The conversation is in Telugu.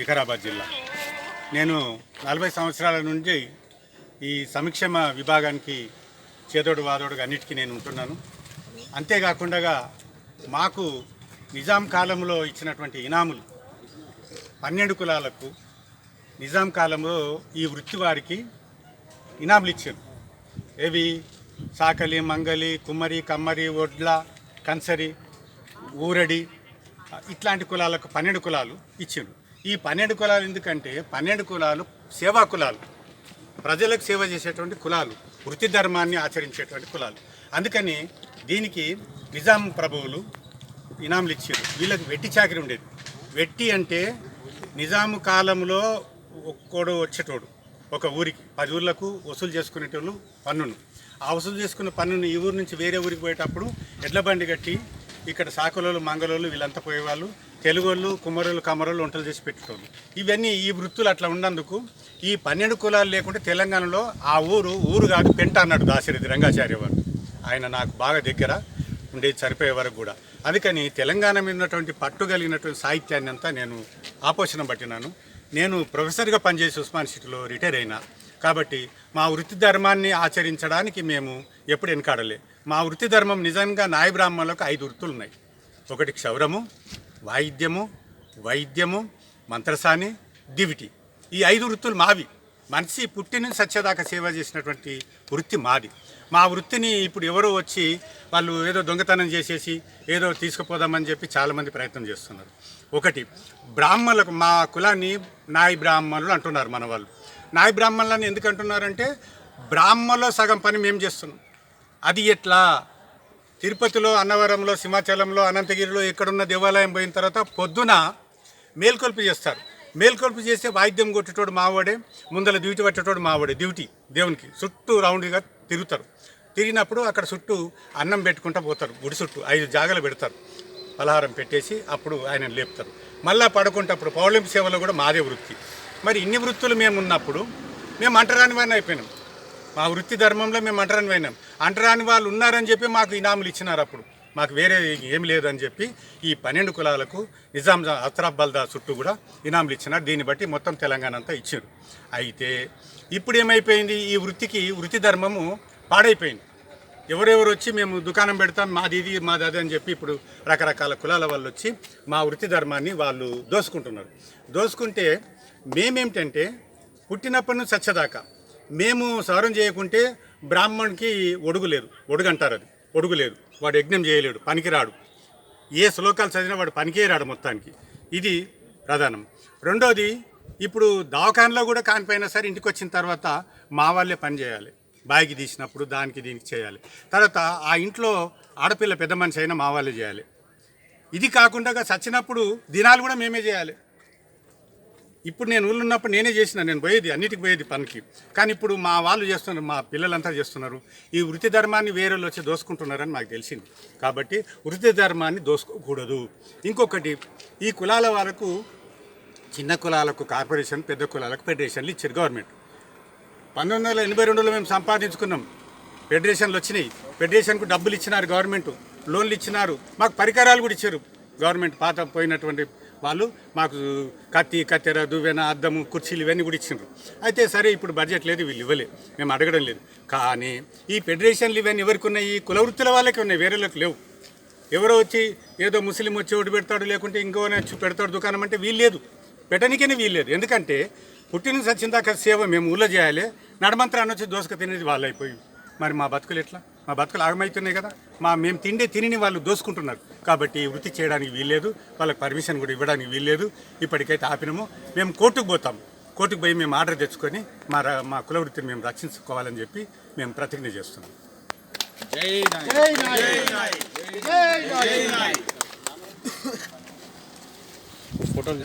వికారాబాద్ జిల్లా. నేను 40 సంవత్సరాల నుండి ఈ సంక్షేమ విభాగానికి చేదోడు వాదోడుగా అన్నిటికీ నేను ఉంటున్నాను. అంతేకాకుండా మాకు నిజాం కాలంలో ఇచ్చినటువంటి ఇనాములు 12 కులాలకు నిజాం కాలంలో ఈ వృత్తి వారికి ఇనాములు ఇచ్చారు. ఏవి? సాకలి, మంగలి, కుమ్మరి, కమ్మరి, ఒడ్ల, కన్సరి, ఊరడి ఇట్లాంటి కులాలకు 12 కులాలు ఇచ్చారు. ఈ 12 కులాలు ఎందుకంటే 12 కులాలు సేవా కులాలు, ప్రజలకు సేవ చేసేటువంటి కులాలు, వృత్తి ధర్మాన్ని ఆచరించేటువంటి కులాలు. అందుకని దీనికి నిజాం ప్రభువులు ఇనాములు ఇచ్చారు. వీళ్ళకి వెట్టి చాకరీ ఉండేది. వెట్టి అంటే నిజాము కాలంలో ఒక్కోడు వచ్చేటోడు ఒక ఊరికి 10 ఊర్లకు వసూలు చేసుకునేటోళ్ళు పన్నును. ఆ వసూలు చేసుకున్న పన్నును ఈ ఊరు నుంచి వేరే ఊరికి పోయేటప్పుడు ఎడ్ల బండి కట్టి ఇక్కడ సాకులోళ్ళు, మంగళోళ్ళు వీళ్ళంతా పోయేవాళ్ళు. తెలుగోళ్ళు, కుమ్మరోళ్ళు, కమ్మరోళ్ళు వంటలు చేసి పెట్టేటోళ్ళు. ఇవన్నీ ఈ వృత్తులు అట్లా ఉన్నందుకు ఈ 12 కులాలు లేకుంటే తెలంగాణలో ఆ ఊరు కాదు పెంట అన్నాడు దాశరథి రంగాచార్య వారు. ఆయన నాకు బాగా దగ్గర ఉండేది చనిపోయే వరకు కూడా. అందుకని తెలంగాణ మీద ఉన్నటువంటి పట్టుగలిగినటువంటి సాహిత్యాన్ని అంతా నేను ఆపోషణ పట్టినాను. నేను ప్రొఫెసర్గా పనిచేసి ఉస్మాన్ సిటీలో రిటైర్ అయినా కాబట్టి మా వృత్తి ధర్మాన్ని ఆచరించడానికి మేము ఎప్పుడు వెనకాడలే. మా వృత్తి ధర్మం నిజంగా నాయ బ్రాహ్మణులకు 5 వృత్తులు ఉన్నాయి. ఒకటి క్షౌరము, వాయిద్యము, వైద్యము, మంత్రసాని, దివిటి. ఈ 5 వృత్తులు మావి. మనిషి పుట్టిన సత్యదాకా సేవ చేసినటువంటి వృత్తి మాది. మా వృత్తిని ఇప్పుడు ఎవరో వచ్చి వాళ్ళు ఏదో దొంగతనం చేసేసి ఏదో తీసుకుపోదామని చెప్పి చాలామంది ప్రయత్నం చేస్తున్నారు. ఒకటి బ్రాహ్మణులకు, మా కులాన్ని నాయ బ్రాహ్మణులు అంటున్నారు మన వాళ్ళు. నాయ బ్రాహ్మణులని ఎందుకు అంటున్నారంటే బ్రాహ్మణులో సగం పని మేము చేస్తున్నాం. అది ఎట్లా? తిరుపతిలో, అన్నవరంలో, సింహాచలంలో, అనంతగిరిలో ఎక్కడున్న దేవాలయం పోయిన తర్వాత పొద్దున మేల్కొల్పు చేస్తారు. మేల్కొల్పు చేస్తే వాయిద్యం కొట్టేటోడు మావాడే, ముందర డ్యూటీ పట్టేటోడు మావాడే. డ్యూటీ దేవునికి చుట్టూ రౌండ్గా తిరుగుతారు. తిరిగినప్పుడు అక్కడ చుట్టూ అన్నం పెట్టుకుంటూ పోతారు. గుడి చుట్టూ 5 జాగాలు పెడతారు. పలహారం పెట్టేసి అప్పుడు ఆయన లేపుతారు. మళ్ళీ పడుకుంటప్పుడు పౌర్ణమి సేవలో కూడా మాదే వృత్తి. మరి ఇన్ని వృత్తులు మేము ఉన్నప్పుడు మేము అంటరాని వారిని అయిపోయినాం. మా వృత్తి ధర్మంలో మేము అంటరాని పోయినాం. అంటరాని వాళ్ళు ఉన్నారని చెప్పి మాకు ఇనాములు ఇచ్చినారు. అప్పుడు మాకు వేరే ఏం లేదని చెప్పి ఈ 12 కులాలకు నిజాం అత్రాఫ్ బల్దా చుట్టూ కూడా ఇనాములు ఇచ్చినారు. దీన్ని బట్టి మొత్తం తెలంగాణ అంతా ఇచ్చారు. అయితే ఇప్పుడు ఏమైపోయింది? ఈ వృత్తి ధర్మము పాడైపోయింది. ఎవరెవరు వచ్చి మేము దుకాణం పెడతాం, మాది ఇది మాది అది అని చెప్పి ఇప్పుడు రకరకాల కులాల వాళ్ళు వచ్చి మా వృత్తి ధర్మాన్ని వాళ్ళు దోసుకుంటున్నారు. దోసుకుంటే మేమేమిటంటే పుట్టినప్పటి నుంచి చచ్చేదాకా మేము సవరం చేయకుంటే బ్రాహ్మణునికి ఒడుగు లేదు. ఒడుగు అంటారు, అది ఒడుగు లేదు. వాడు యజ్ఞం చేయలేడు, పనికిరాడు. ఏ శ్లోకాలు చదివినా వాడు పనికే రాడు మొత్తానికి. ఇది ప్రధానం. రెండోది, ఇప్పుడు దవాఖానలో కూడా కానిపోయినా సరే ఇంటికి వచ్చిన తర్వాత మా వాళ్ళే పని చేయాలి. బాయికి తీసినప్పుడు దానికి దీనికి చేయాలి. తర్వాత ఆ ఇంట్లో ఆడపిల్ల పెద్ద మనిషి అయినా మా వాళ్ళే చేయాలి. ఇది కాకుండా చచ్చినప్పుడు దినాలు కూడా మేమే చేయాలి. ఇప్పుడు నేను ఊళ్ళో ఉన్నప్పుడు నేనే చేసిన, నేను పోయేది అన్నిటికి పోయేది పనికి. కానీ ఇప్పుడు మా వాళ్ళు చేస్తున్నారు, మా పిల్లలంతా చేస్తున్నారు. ఈ వృత్తి ధర్మాన్ని వేరే వాళ్ళు వచ్చి దోసుకుంటున్నారని నాకు తెలిసింది. కాబట్టి వృత్తి ధర్మాన్ని దోసుకోకూడదు. ఇంకొకటి, ఈ కులాల వాళ్ళకు, చిన్న కులాలకు కార్పొరేషన్, పెద్ద కులాలకు ఫెడరేషన్లు ఇచ్చారు గవర్నమెంట్. 1982లో మేము సంపాదించుకున్నాం. ఫెడరేషన్లు వచ్చినాయి. ఫెడరేషన్కు డబ్బులు ఇచ్చినారు గవర్నమెంట్, లోన్లు ఇచ్చినారు. మాకు పరికరాలు కూడా ఇచ్చారు గవర్నమెంట్. పాత పోయినటువంటి వాళ్ళు మాకు కత్తి, కత్తెర, దువ్వెన, అద్దము, కుర్చీలు ఇవన్నీ కూడా ఇచ్చినారు. అయితే సరే ఇప్పుడు బడ్జెట్ లేదు, వీళ్ళు ఇవ్వలేదు, మేము అడగడం లేదు. కానీ ఈ ఫెడరేషన్లు ఇవన్నీ ఎవరికి ఉన్నాయి? ఈ కుల వృత్తుల వాళ్ళకి ఉన్నాయి, వేరేలోకి లేవు. ఎవరో వచ్చి ఏదో ముస్లిం వచ్చి ఒకటి పెడతాడు, లేకుంటే ఇంకో పెడతాడు దుకాణం అంటే వీలు లేదు, పెట్టడానికనే వీలు లేదు. ఎందుకంటే పుట్టిన సచ్చిందాక సేవ మేము ఊళ్ళో చేయాలి, నడమంత్రాన్ని వచ్చి దోసుక తినేది వాళ్ళు అయిపోయి. మరి మా బతుకులు ఎట్లా? మా బతుకులు ఆగమవుతున్నాయి కదా. మేము తిని వాళ్ళు దోసుకుంటున్నారు. కాబట్టి వృత్తి చేయడానికి వీల్లేదు, వాళ్ళకి పర్మిషన్ కూడా ఇవ్వడానికి వీల్లేదు. ఇప్పటికైతే ఆపినాము. మేము కోర్టుకు పోతాం. కోర్టుకు పోయి మేము ఆర్డర్ తెచ్చుకొని మా కుల వృత్తిని మేము రక్షించుకోవాలని చెప్పి మేము ప్రతిజ్ఞ చేస్తున్నాం. ఫోటోలు